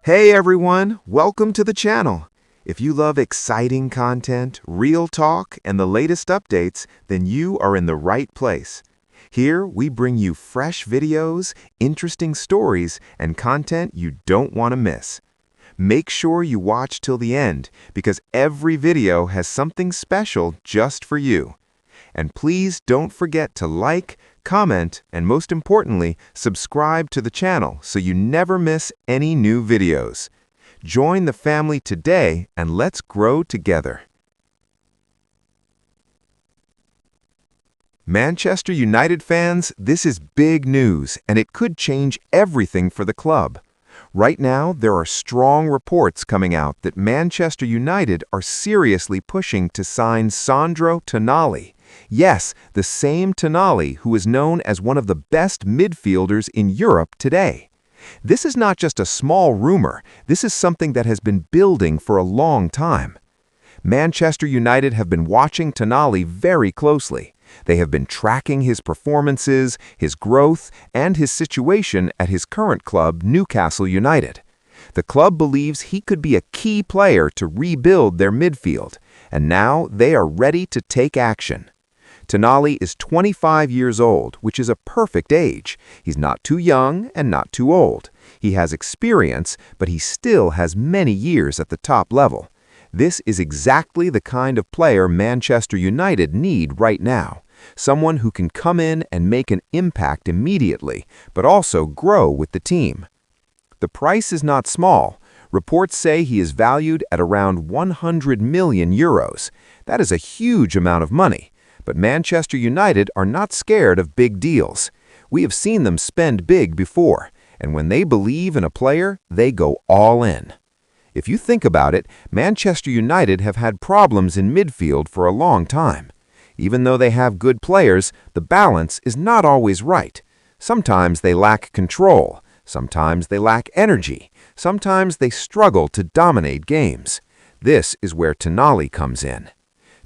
Hey everyone, welcome to the channel. If you love exciting content, real talk, and the latest updates, then you are in the right place. Here, we bring you fresh videos, interesting stories, and content you don't want to miss. Make sure you watch till the end, because every video has something special just for you. And please don't forget to like, comment, and most importantly, subscribe to the channel so you never miss any new videos. Join the family today and let's grow together. Manchester United fans, this is big news, and it could change everything for the club. Right now, there are strong reports coming out that Manchester United are seriously pushing to sign Sandro Tonali. Yes, the same Tonali who is known as one of the best midfielders in Europe today. This is not just a small rumor, this is something that has been building for a long time. Manchester United have been watching Tonali very closely. They have been tracking his performances, his growth, and his situation at his current club, Newcastle United. The club believes he could be a key player to rebuild their midfield, and now they are ready to take action. Tonali is 25 years old, which is a perfect age. He's not too young and not too old. He has experience, but he still has many years at the top level. This is exactly the kind of player Manchester United need right now. Someone who can come in and make an impact immediately, but also grow with the team. The price is not small. Reports say he is valued at around 100 million euros. That is a huge amount of money. But Manchester United are not scared of big deals. We have seen them spend big before, and when they believe in a player, they go all in. If you think about it, Manchester United have had problems in midfield for a long time. Even though they have good players, the balance is not always right. Sometimes they lack control, sometimes they lack energy, sometimes they struggle to dominate games. This is where Tonali comes in.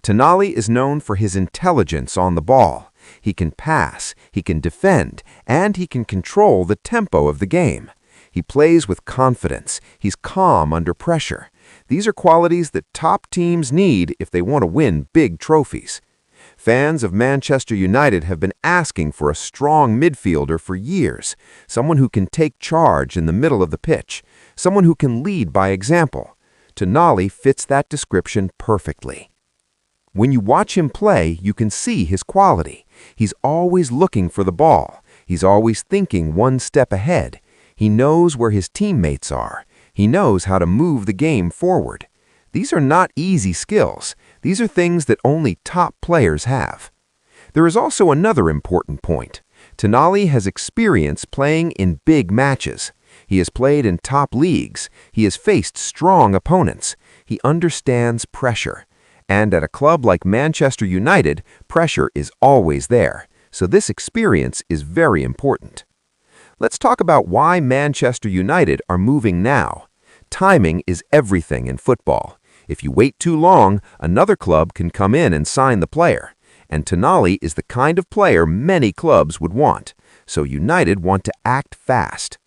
Tonali is known for his intelligence on the ball. He can pass, he can defend, and he can control the tempo of the game. He plays with confidence. He's calm under pressure. These are qualities that top teams need if they want to win big trophies. Fans of Manchester United have been asking for a strong midfielder for years, someone who can take charge in the middle of the pitch, someone who can lead by example. Tonali fits that description perfectly. When you watch him play, you can see his quality. He's always looking for the ball. He's always thinking one step ahead. He knows where his teammates are. He knows how to move the game forward. These are not easy skills. These are things that only top players have. There is also another important point. Tonali has experience playing in big matches. He has played in top leagues. He has faced strong opponents. He understands pressure. And at a club like Manchester United, pressure is always there. So this experience is very important. Let's talk about why Manchester United are moving now. Timing is everything in football. If you wait too long, another club can come in and sign the player. And Tonali is the kind of player many clubs would want. So United want to act fast.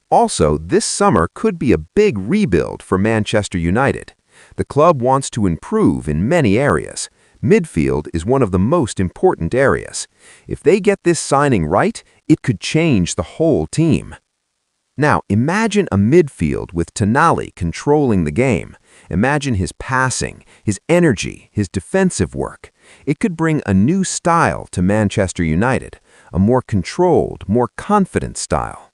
Also, this summer could be a big rebuild for Manchester United. The club wants to improve in many areas. Midfield is one of the most important areas. If they get this signing right, it could change the whole team. Now, imagine a midfield with Tonali controlling the game. Imagine his passing, his energy, his defensive work. It could bring a new style to Manchester United, a more controlled, more confident style.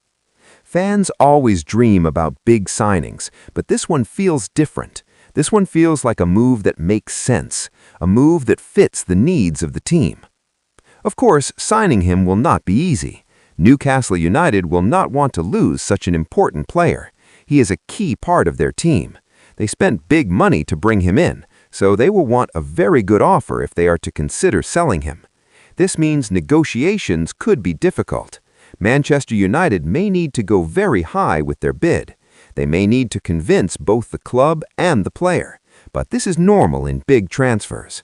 Fans always dream about big signings, but this one feels different. This one feels like a move that makes sense, a move that fits the needs of the team. Of course, signing him will not be easy. Newcastle United will not want to lose such an important player. He is a key part of their team. They spent big money to bring him in, so they will want a very good offer if they are to consider selling him. This means negotiations could be difficult. Manchester United may need to go very high with their bid. They may need to convince both the club and the player, but this is normal in big transfers.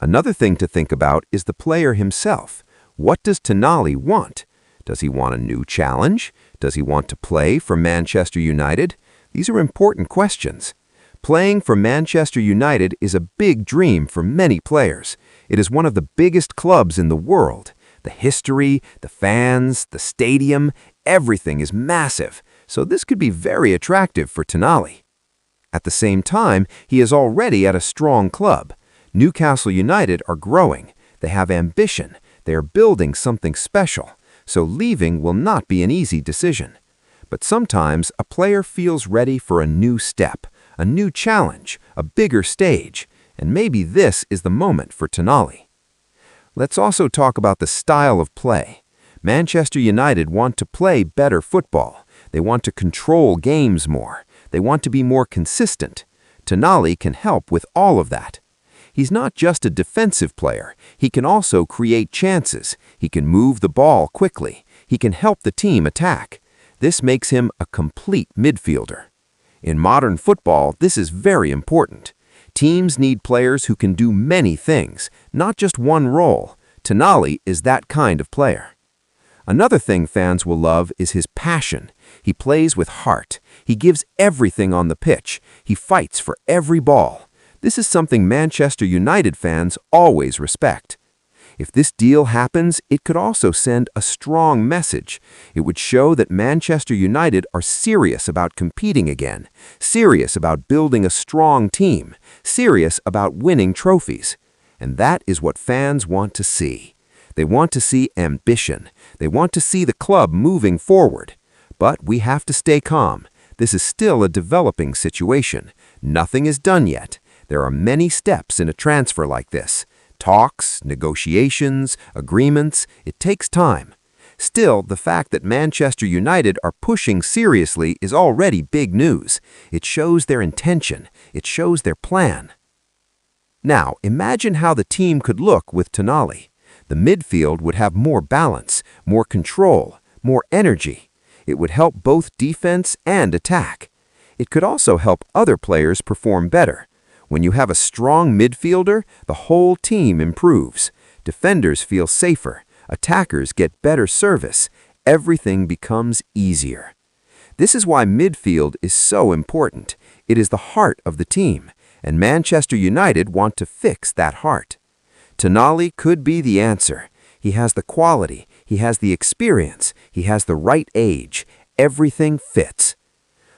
Another thing to think about is the player himself. What does Tonali want? Does he want a new challenge? Does he want to play for Manchester United? These are important questions. Playing for Manchester United is a big dream for many players. It is one of the biggest clubs in the world. The history, the fans, the stadium, everything is massive, so this could be very attractive for Tonali. At the same time, he is already at a strong club. Newcastle United are growing. They have ambition. They are building something special, so leaving will not be an easy decision. But sometimes a player feels ready for a new step, a new challenge, a bigger stage, and maybe this is the moment for Tonali. Let's also talk about the style of play. Manchester United want to play better football. They want to control games more. They want to be more consistent. Tonali can help with all of that. He's not just a defensive player. He can also create chances. He can move the ball quickly. He can help the team attack. This makes him a complete midfielder. In modern football, this is very important. Teams need players who can do many things, not just one role. Tonali is that kind of player. Another thing fans will love is his passion. He plays with heart. He gives everything on the pitch. He fights for every ball. This is something Manchester United fans always respect. If this deal happens, it could also send a strong message. It would show that Manchester United are serious about competing again, serious about building a strong team, serious about winning trophies. And that is what fans want to see. They want to see ambition. They want to see the club moving forward. But we have to stay calm. This is still a developing situation. Nothing is done yet. There are many steps in a transfer like this. Talks, negotiations, agreements, it takes time. Still, the fact that Manchester United are pushing seriously is already big news. It shows their intention. It shows their plan. Now, imagine how the team could look with Tonali. The midfield would have more balance, more control, more energy. It would help both defense and attack. It could also help other players perform better. When you have a strong midfielder, the whole team improves. Defenders feel safer. Attackers get better service. Everything becomes easier. This is why midfield is so important. It is the heart of the team, and Manchester United want to fix that heart. Tonali could be the answer. He has the quality. He has the experience. He has the right age. Everything fits.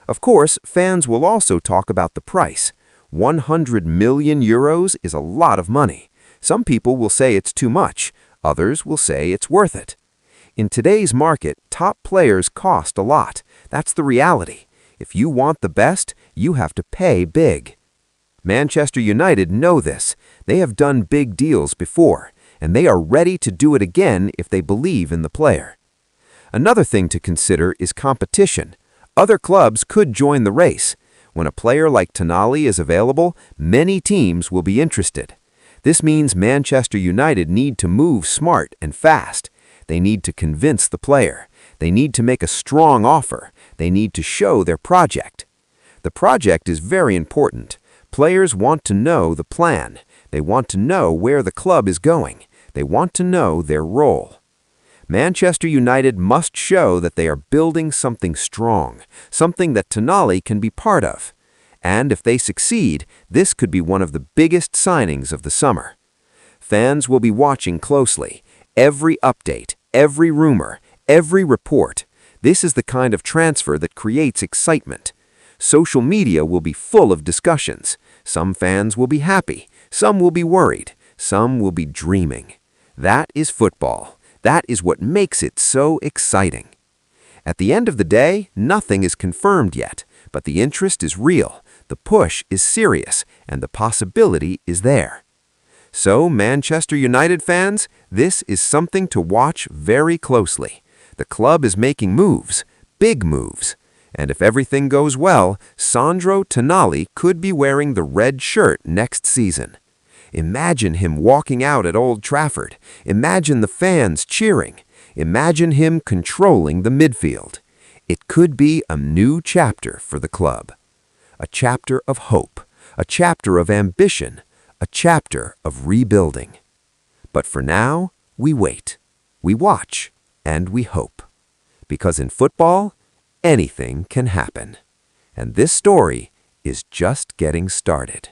Of course, fans will also talk about the price. 100 million euros is a lot of money. Some people will say it's too much. Others will say it's worth it. In today's market, top players cost a lot. That's the reality. If you want the best, you have to pay big. Manchester United know this. They have done big deals before, and they are ready to do it again if they believe in the player. Another thing to consider is competition. Other clubs could join the race. When a player like Tonali is available, many teams will be interested. This means Manchester United need to move smart and fast. They need to convince the player. They need to make a strong offer. They need to show their project. The project is very important. Players want to know the plan. They want to know where the club is going. They want to know their role. Manchester United must show that they are building something strong, something that Tonali can be part of. And if they succeed, this could be one of the biggest signings of the summer. Fans will be watching closely. Every update, every rumor, every report. This is the kind of transfer that creates excitement. Social media will be full of discussions. Some fans will be happy. Some will be worried. Some will be dreaming. That is football. That is what makes it so exciting. At the end of the day, nothing is confirmed yet, but the interest is real, the push is serious, and the possibility is there. So, Manchester United fans, this is something to watch very closely. The club is making moves, big moves. And if everything goes well, Sandro Tonali could be wearing the red shirt next season. Imagine him walking out at Old Trafford. Imagine the fans cheering. Imagine him controlling the midfield. It could be a new chapter for the club. A chapter of hope. A chapter of ambition. A chapter of rebuilding. But for now, we wait. We watch. And we hope. Because in football, anything can happen. And this story is just getting started.